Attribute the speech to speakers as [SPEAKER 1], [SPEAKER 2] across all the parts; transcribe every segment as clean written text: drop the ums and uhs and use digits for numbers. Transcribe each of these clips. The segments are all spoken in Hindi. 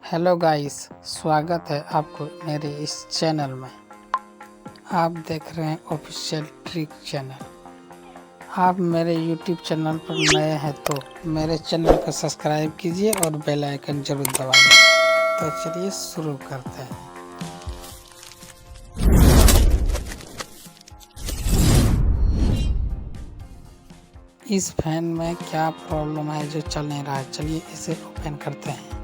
[SPEAKER 1] हेलो गाइस, स्वागत है आपको मेरे इस चैनल में। आप देख रहे हैं ऑफिशियल ट्रिक चैनल। आप मेरे यूट्यूब चैनल पर नए हैं तो मेरे चैनल को सब्सक्राइब कीजिए और बेल आइकन जरूर दबाइए। तो चलिए शुरू करते हैं। इस फैन में क्या प्रॉब्लम है जो चल नहीं रहा है, चलिए इसे ओपन करते हैं।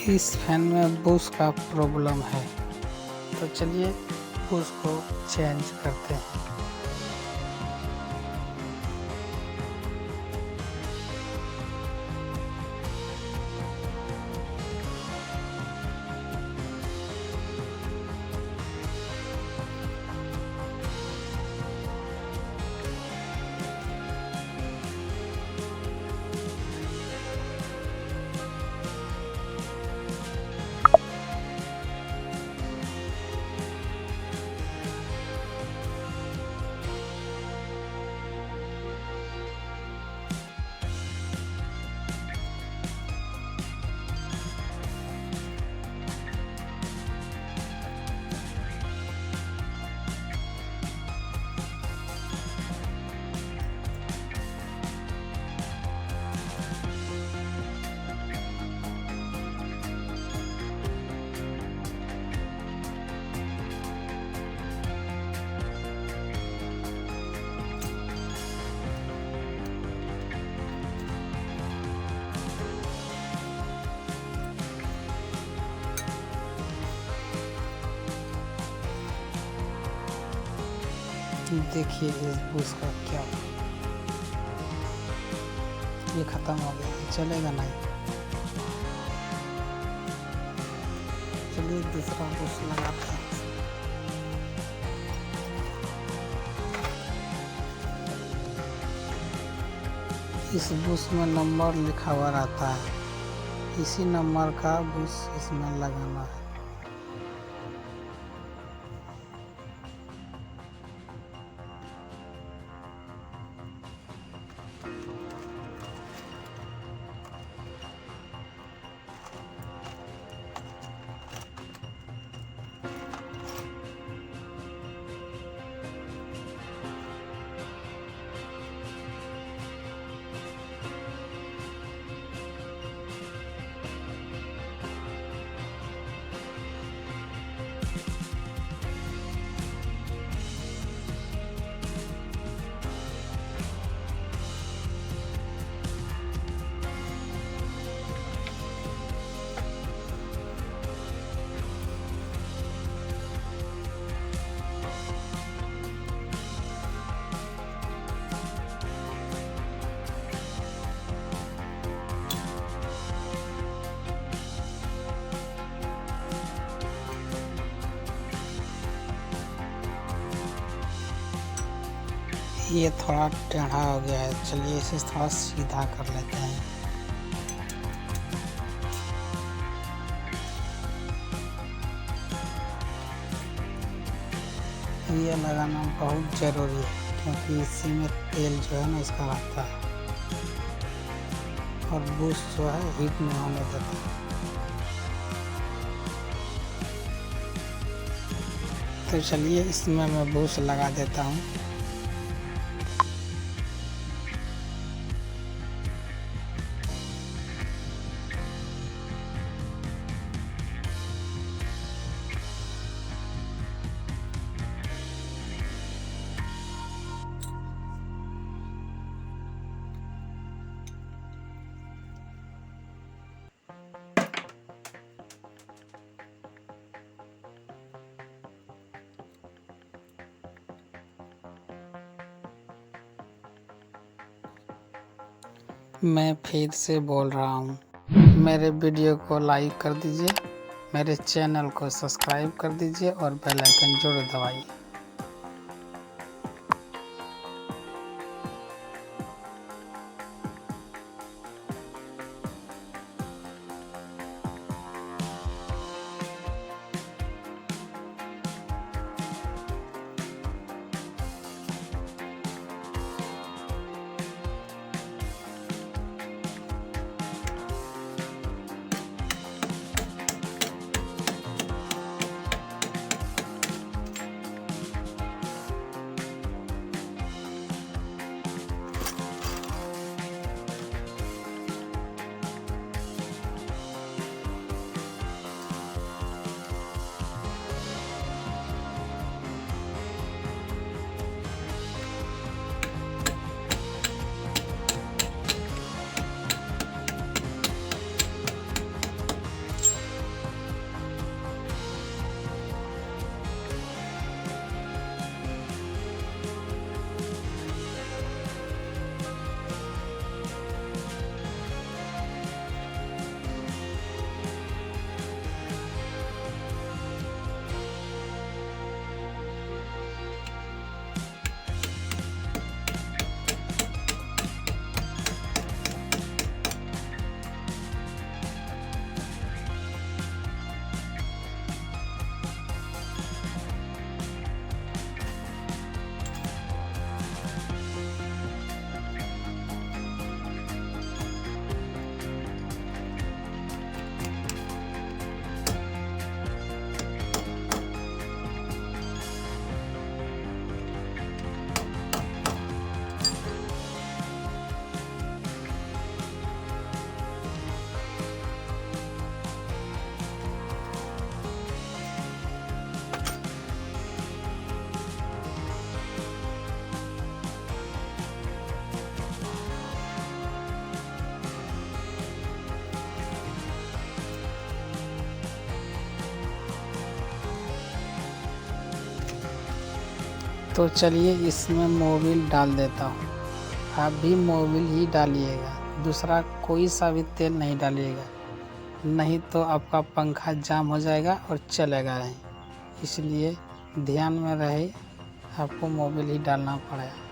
[SPEAKER 1] इस फैन में बूस्ट का प्रॉब्लम है, तो चलिए बूस्ट को चेंज करते हैं। देखिए इस बूस्ट का क्या, ये खत्म हो गया, चलेगा नहीं। चलिए दूसरा बूस्ट लगाते हैं। इस बूस्ट में नंबर लिखा हुआ रहता है, इसी नंबर का बूस्ट इसमें लगाना है। ये थोड़ा टेढ़ा हो गया है, चलिए इसे थोड़ा सीधा कर लेते हैं। ये लगाना बहुत ज़रूरी है क्योंकि इसी में तेल जो है ना इसका रहता है और बूस्ट जो है हीट नहीं होने देता। तो चलिए इसमें मैं बूस्ट लगा देता हूँ। मैं फिर से बोल रहा हूँ, मेरे वीडियो को लाइक कर दीजिए, मेरे चैनल को सब्सक्राइब कर दीजिए और बेल आइकन जरूर दबाइए। तो चलिए इसमें मोबिल डाल देता हूँ। आप भी मोबिल ही डालिएगा, दूसरा कोई सा भी तेल नहीं डालिएगा, नहीं तो आपका पंखा जाम हो जाएगा और चलेगा नहीं। इसलिए ध्यान में रहे, आपको मोबिल ही डालना पड़ेगा।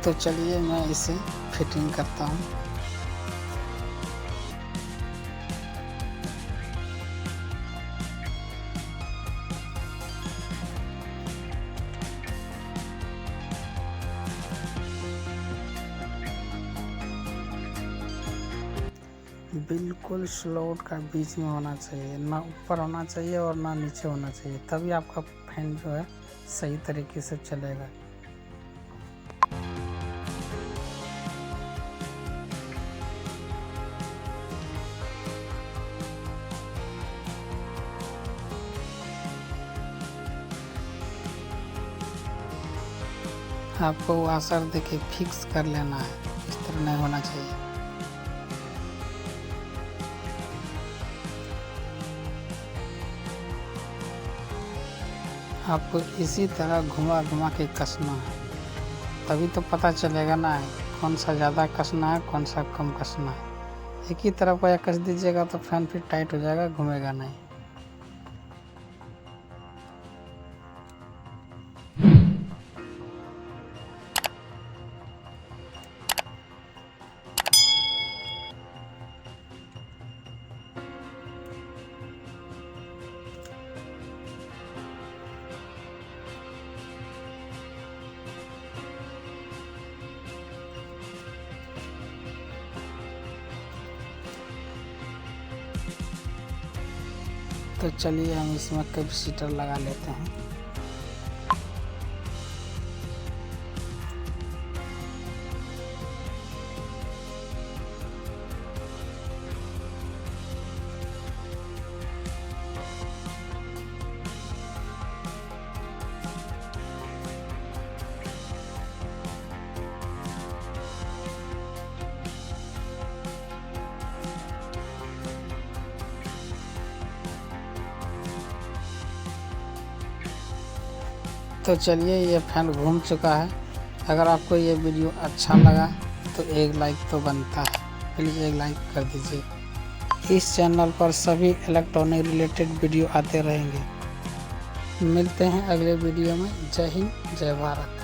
[SPEAKER 1] तो चलिए मैं इसे फिटिंग करता हूँ। बिल्कुल स्लॉट का बीच में होना चाहिए, ना ऊपर होना चाहिए और ना नीचे होना चाहिए, तभी आपका फैन जो है सही तरीके से चलेगा। आपको वाशर देके फिक्स कर लेना है, इस तरह नहीं होना चाहिए। आपको इसी तरह घुमा घुमा के कसना है, तभी तो पता चलेगा ना कौन सा ज़्यादा कसना है, कौन सा कम कसना है। एक ही तरफ का कस दीजिएगा तो फैन फिर टाइट हो जाएगा, घूमेगा नहीं। तो चलिए हम इसमें कैपेसिटर लगा लेते हैं। तो चलिए ये फैन घूम चुका है। अगर आपको ये वीडियो अच्छा लगा तो एक लाइक तो बनता है, प्लीज़ एक लाइक कर दीजिए। इस चैनल पर सभी इलेक्ट्रॉनिक रिलेटेड वीडियो आते रहेंगे। मिलते हैं अगले वीडियो में। जय हिंद, जय भारत।